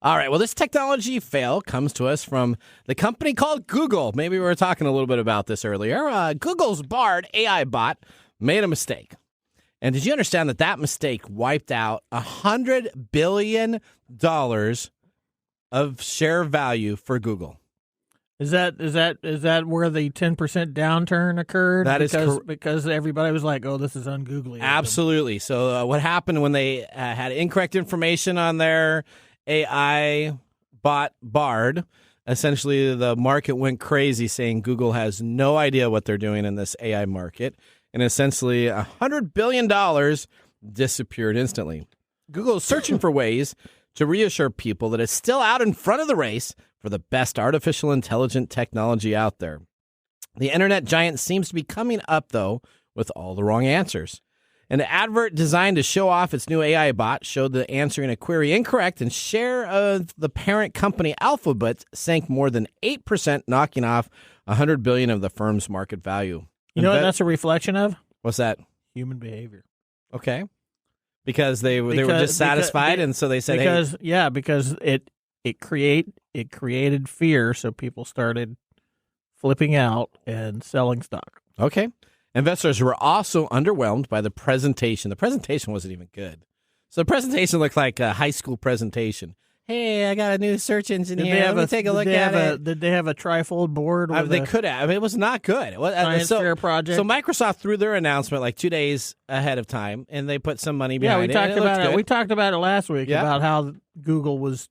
All right, well, this technology fail comes to us from the company called Google. Maybe we were talking a little bit about this earlier. Google's Bard AI bot made a mistake. And did you understand that mistake wiped out $100 billion of share value for Google? Is that where the 10% downturn occurred? That is because everybody was like, "Oh, this is ungoogly." Absolutely. So what happened when they had incorrect information on their AI bot Bard? Essentially, the market went crazy, saying Google has no idea what they're doing in this AI market, and essentially $100 billion disappeared instantly. Google is searching for ways to reassure people that it's still out in front of the race for the best artificial intelligence technology out there. The internet giant seems to be coming up, though, with all the wrong answers. An advert designed to show off its new AI bot showed the answering a query incorrect, and share of the parent company Alphabet sank more than 8%, knocking off $100 billion of the firm's market value. You know what that's a reflection of? What's that? Human behavior. Okay. Because they were dissatisfied, and so they said, because it created fear, so people started flipping out and selling stock. Okay. Investors were also underwhelmed by the presentation. The presentation wasn't even good. So the presentation looked like a high school presentation. Hey, I got a new search engine here. Let me take a look at it. Did they have a trifold board? They could have. I mean, it was not good. Science fair project. So Microsoft threw their announcement like 2 days ahead of time, and they put some money behind it. Yeah, we talked about it. We talked about it last week about how Google was.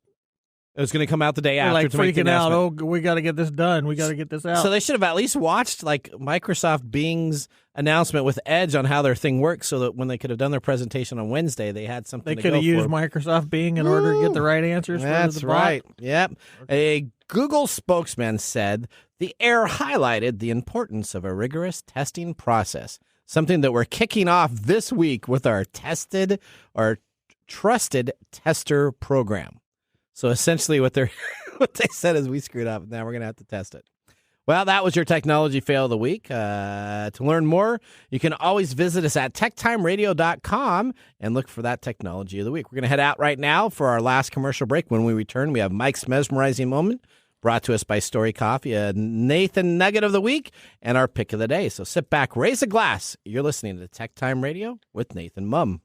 It was going to come out the day after. Like to make the freaking out. announcement. Oh, we got to get this done. We got to get this out. So they should have at least watched like Microsoft Bing's announcement with Edge on how their thing works, so that when they could have done their presentation on Wednesday, they had something. They could have used Microsoft Bing in order to get the right answers. That's for the right. bot. Yep. Okay. A Google spokesman said the error highlighted the importance of a rigorous testing process, something that we're kicking off this week with our trusted tester program. So essentially what they said is we screwed up. Now we're going to have to test it. Well, that was your technology fail of the week. To learn more, you can always visit us at techtimeradio.com and look for that technology of the week. We're going to head out right now for our last commercial break. When we return, we have Mike's Mesmerizing Moment, brought to us by StoriCoffee, a Nathan Nugget of the week, and our pick of the day. So sit back, raise a glass. You're listening to Tech Time Radio with Nathan Mumm.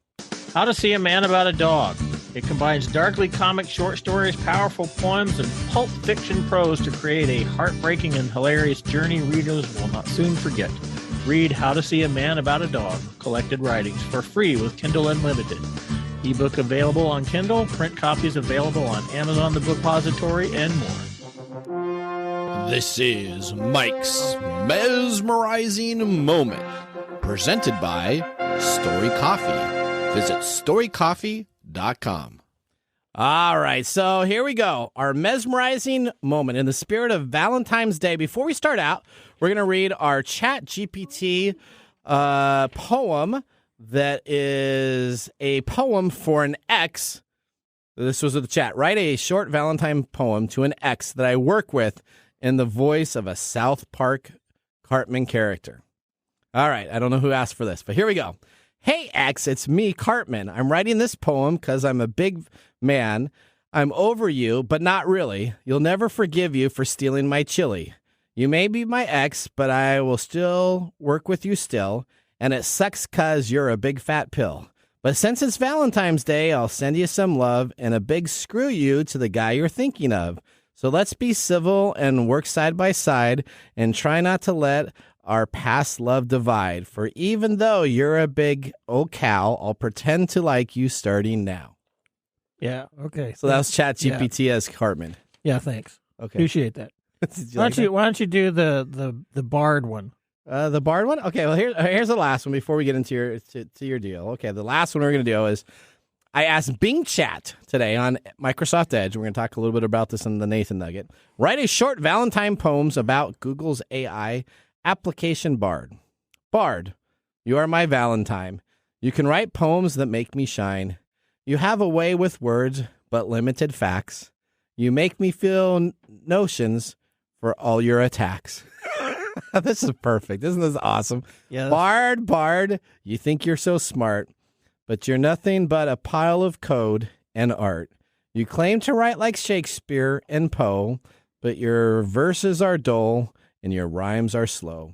How to See a Man About a Dog. It combines darkly comic short stories, powerful poems, and pulp fiction prose to create a heartbreaking and hilarious journey readers will not soon forget. Read How to See a Man About a Dog, collected writings, for free with Kindle Unlimited. Ebook available on Kindle, print copies available on Amazon The Bookpository, and more. This is Mike's Mesmerizing Moment, presented by StoriCoffee. Visit StoriCoffee.com. All right, so here we go. Our mesmerizing moment in the spirit of Valentine's Day. Before we start out, we're going to read our ChatGPT poem that is a poem for an ex. This was with the chat. Write a short Valentine poem to an ex that I work with in the voice of a South Park Cartman character. All right, I don't know who asked for this, but here we go. Hey, ex, it's me, Cartman. I'm writing this poem because I'm a big man. I'm over you, but not really. You'll never forgive you for stealing my chili. You may be my ex, but I will still work with you still, and it sucks because you're a big fat pill. But since it's Valentine's Day, I'll send you some love and a big screw you to the guy you're thinking of. So let's be civil and work side by side and try not to let our past love divide. For even though you're a big old cow, I'll pretend to like you starting now. Yeah, okay. So that was ChatGPT as Cartman. Yeah, thanks. Okay. Appreciate that. Why don't you do the Bard one? The Bard one? Okay, well, here's the last one before we get into your deal. Okay, the last one we're going to do is I asked Bing Chat today on Microsoft Edge. We're going to talk a little bit about this in the Nathan Nugget. Write a short Valentine poems about Google's AI application Bard. Bard, you are my Valentine. You can write poems that make me shine. You have a way with words, but limited facts. You make me feel notions for all your attacks. This is perfect. Isn't this awesome? Yes. Bard, you think you're so smart, but you're nothing but a pile of code and art. You claim to write like Shakespeare and Poe, but your verses are dull and your rhymes are slow.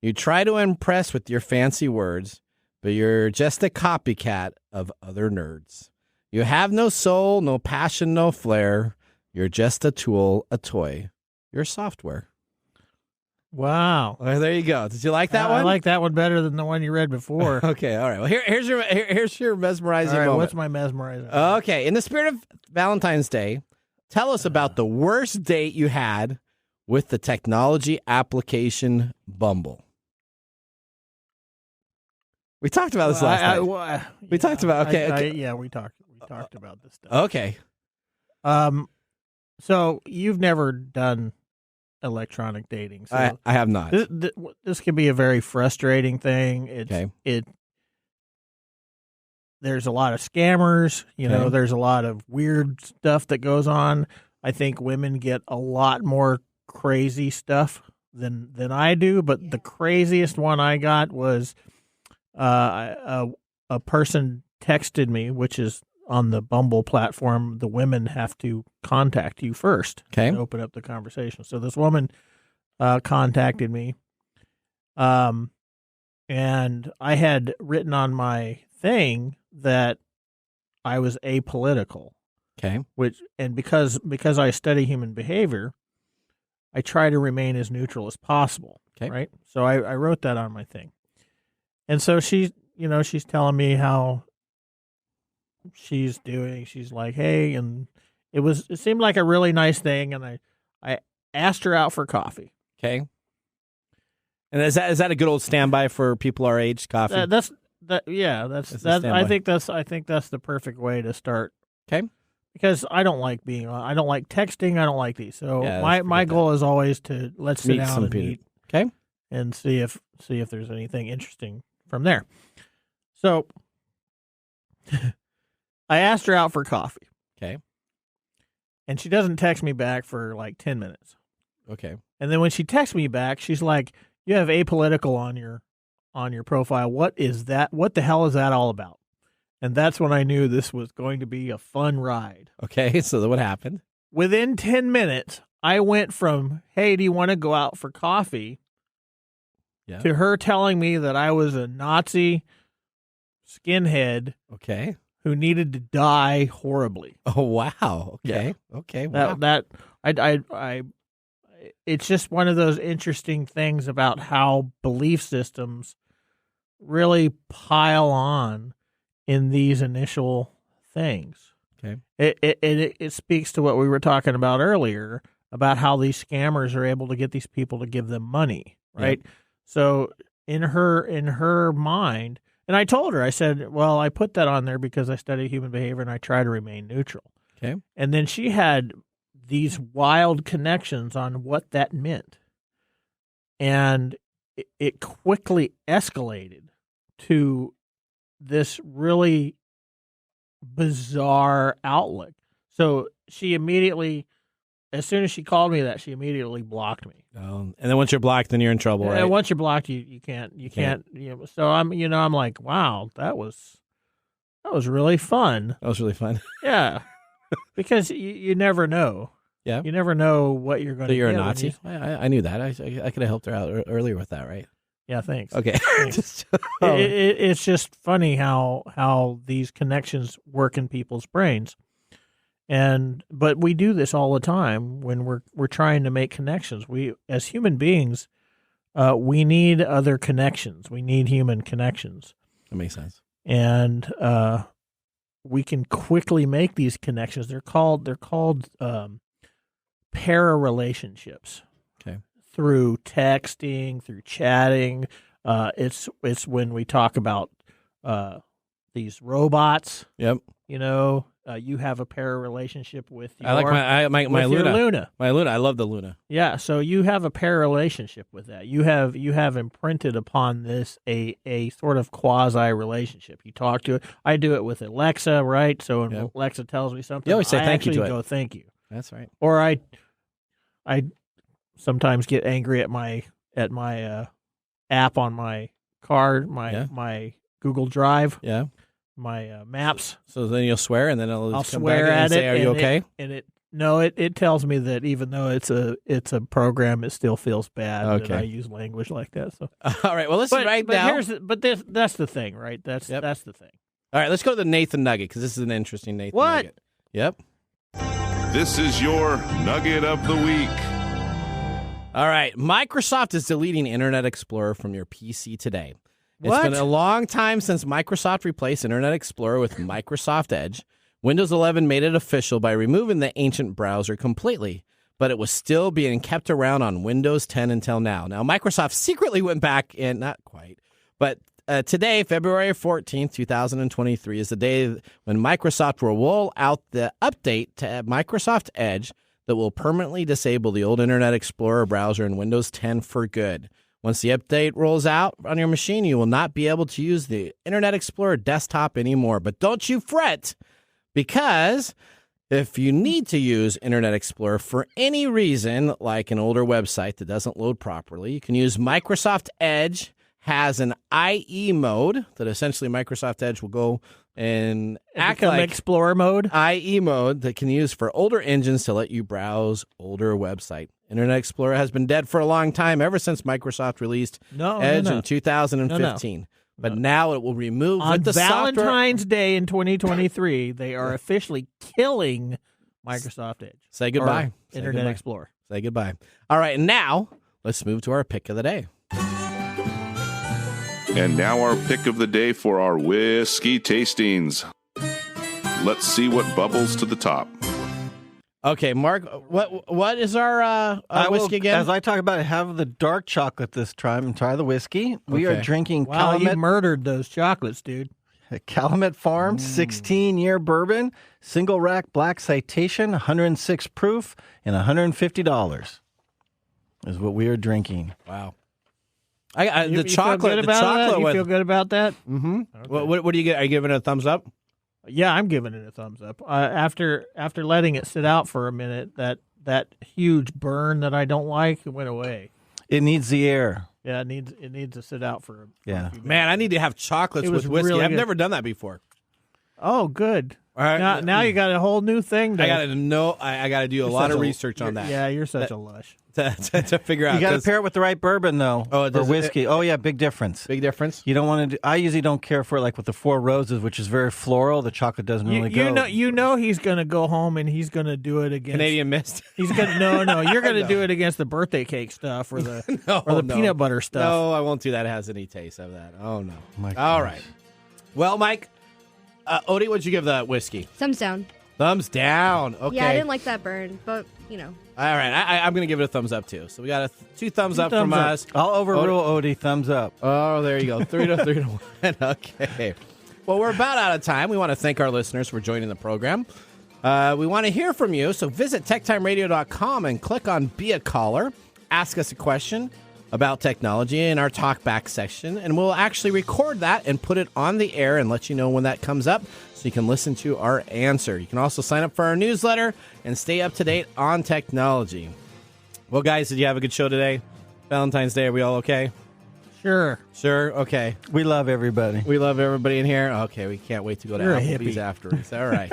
You try to impress with your fancy words, but you're just a copycat of other nerds. You have no soul, no passion, no flair. You're just a tool, a toy. You're software. Wow. Well, there you go. Did you like that one? I like that one better than the one you read before. Okay, all right. Well, here's your mesmerizing all right, moment. What's my mesmerizing? Okay, in the spirit of Valentine's Day, tell us about the worst date you had with the technology application Bumble. We talked about this last night. We talked about okay. Yeah, we talked about this stuff. Okay. So you've never done electronic dating. So I have not. This can be a very frustrating thing. There's a lot of scammers. You know, there's a lot of weird stuff that goes on. I think women get a lot more crazy stuff than I do. But the craziest one I got was a person texted me, which is on the Bumble platform. The women have to contact you first to open up the conversation. So this woman contacted me, and I had written on my thing that I was apolitical. Okay. Because I study human behavior, I try to remain as neutral as possible. Okay. Right. So I wrote that on my thing, and so she's telling me how she's doing. She's like, hey, and it seemed like a really nice thing, and I asked her out for coffee. Okay. And is that a good old standby for people our age? Coffee. I think that's the perfect way to start. Okay. Because I don't like texting. I don't like these. So my goal is always to let's sit down and meet. Okay. And see if there's anything interesting from there. So I asked her out for coffee. Okay. And she doesn't text me back for like 10 minutes. Okay. And then when she texts me back, she's like, you have apolitical on your profile. What is that? What the hell is that all about? And that's when I knew this was going to be a fun ride. Okay. So then what happened? Within 10 minutes, I went from, hey, do you want to go out for coffee? Yeah. To her telling me that I was a Nazi skinhead. Okay. Who needed to die horribly. Oh, wow. Okay. Yeah. Okay. Wow. It's just one of those interesting things about how belief systems really pile on in these initial things. Okay. It speaks to what we were talking about earlier about how these scammers are able to get these people to give them money, right? Yep. So in her mind, And I told her, I said, well, I put that on there because I study human behavior and I try to remain neutral. Okay. And then she had these wild connections on what that meant. And it quickly escalated to this really bizarre outlook. So she immediately, as soon as she called me that, she immediately blocked me. And then once you're blocked, then you're in trouble, right? And once you're blocked, you can't. So I'm like, wow, that was really fun. That was really fun. Yeah, because you never know. Yeah, you never know what you're going to. So you're a Nazi. I knew that. I could have helped her out earlier with that, right? Yeah, thanks. Okay. Thanks. It's just funny how these connections work in people's brains. But we do this all the time when we're trying to make connections. We, as human beings, we need other connections. We need human connections. That makes sense. And we can quickly make these connections. They're called para relationships. Okay. Through texting, through chatting. It's when we talk about these robots. Yep. You have a para relationship with your, I like my Luna. My Luna. I love the Luna. Yeah, so you have a para relationship with that. You have imprinted upon this a sort of quasi relationship. You talk to it. I do it with Alexa, right? So when Alexa tells me something, you always say I thank you to go it. Thank you. That's right. Or I sometimes get angry at my app on my car, my Google Drive. Yeah. My maps. So then you'll swear, and then I'll come swear back at and say, it, "Are you okay?" It tells me that even though it's a program, it still feels bad that I use language like that. So all right, well, listen right now. That's the thing, right? That's the thing. All right, let's go to the Nathan Nugget because this is an interesting Nathan Nugget. Yep. This is your Nugget of the Week. All right, Microsoft is deleting Internet Explorer from your PC today. What? It's been a long time since Microsoft replaced Internet Explorer with Microsoft Edge. Windows 11 made it official by removing the ancient browser completely, but it was still being kept around on Windows 10 until now. Now, Microsoft secretly went back in, not quite, but today, February 14th, 2023, is the day when Microsoft will roll out the update to Microsoft Edge that will permanently disable the old Internet Explorer browser in Windows 10 for good. Once the update rolls out on your machine, you will not be able to use the Internet Explorer desktop anymore. But don't you fret, because if you need to use Internet Explorer for any reason, like an older website that doesn't load properly, you can use Microsoft Edge. Has an IE mode that essentially Microsoft Edge will go and act like Explorer mode. IE mode that can use for older engines to let you browse older website. Internet Explorer has been dead for a long time, ever since Microsoft released Edge in 2015. But now it will remove on the Valentine's Day in 2023. They are officially killing Microsoft Edge. Say goodbye. Internet Explorer. Say goodbye. All right, now let's move to our pick of the day. And now our pick of the day for our whiskey tastings. Let's see what bubbles to the top. Okay, Mark, what is our whiskey again? As I talk about it, have the dark chocolate this time and try the whiskey. We are drinking Calumet. You murdered those chocolates, dude. Calumet Farm 16-year bourbon, single rack black Citation, 106 proof, and $150 is what we are drinking. Wow. You feel good about that? Mm-hmm. Okay. What do you get? Are you giving it a thumbs up? Yeah, I'm giving it a thumbs up. After letting it sit out for a minute, that huge burn that I don't like, it went away. It needs the air. Yeah, it needs to sit out for a few minutes. Man, I need to have chocolates with whiskey. Really I've never done that before. Oh, good. All right. Now you got a whole new thing. I got to know. I got to do a lot of research on that. Yeah, you're such a lush. To figure out. You got to pair it with the right bourbon, though, or whiskey. Big difference. Big difference. You don't want to. I usually don't care for it, like with the Four Roses, which is very floral. The chocolate doesn't really go. You know, he's going to go home and he's going to do it against Canadian Mist. He's going no. You're going to do it against the birthday cake stuff or the peanut butter stuff. No, I won't do that. It has any taste of that. Oh no. All right. Well, Mike, Odie, what'd you give that whiskey? Thumbs down. Thumbs down. Okay. Yeah, I didn't like that burn, but All right, I'm going to give it a thumbs up, too. So we got two thumbs up from us. I'll overrule Odie. Thumbs up. Oh, there you go. 3-1. Okay. Well, we're about out of time. We want to thank our listeners for joining the program. We want to hear from you, so visit techtimeradio.com and click on Be a Caller. Ask us a question about technology in our talkback section, and we'll actually record that and put it on the air and let you know when that comes up so you can listen to our answer. You can also sign up for our newsletter and stay up to date on technology. Well, guys, did you have a good show today? Valentine's Day, are we all okay? Sure. Okay. We love everybody. We love everybody in here? Okay, we can't wait to go to Applebee's afterwards. All right.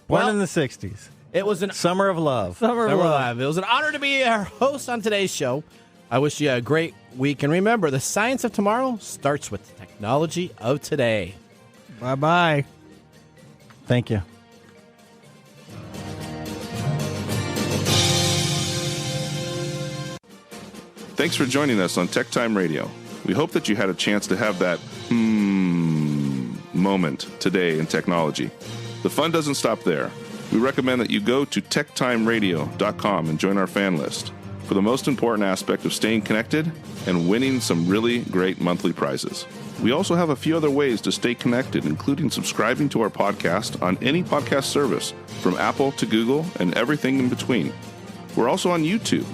Born in the 60s. It was an Summer of Love. Summer of Love. It was an honor to be our host on today's show. I wish you a great week. And remember, the science of tomorrow starts with the technology of today. Bye-bye. Thank you. Thanks for joining us on TechTime Radio. We hope that you had a chance to have that moment today in technology. The fun doesn't stop there. We recommend that you go to techtimeradio.com and join our fan list for the most important aspect of staying connected and winning some really great monthly prizes. We also have a few other ways to stay connected, including subscribing to our podcast on any podcast service, from Apple to Google and everything in between. We're also on YouTube,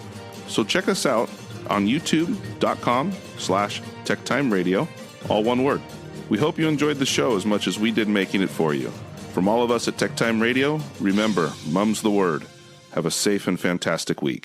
so check us out on youtube.com/techtimeradio, all one word. We hope you enjoyed the show as much as we did making it for you. From all of us at TechTime Radio, remember, mum's the word. Have a safe and fantastic week.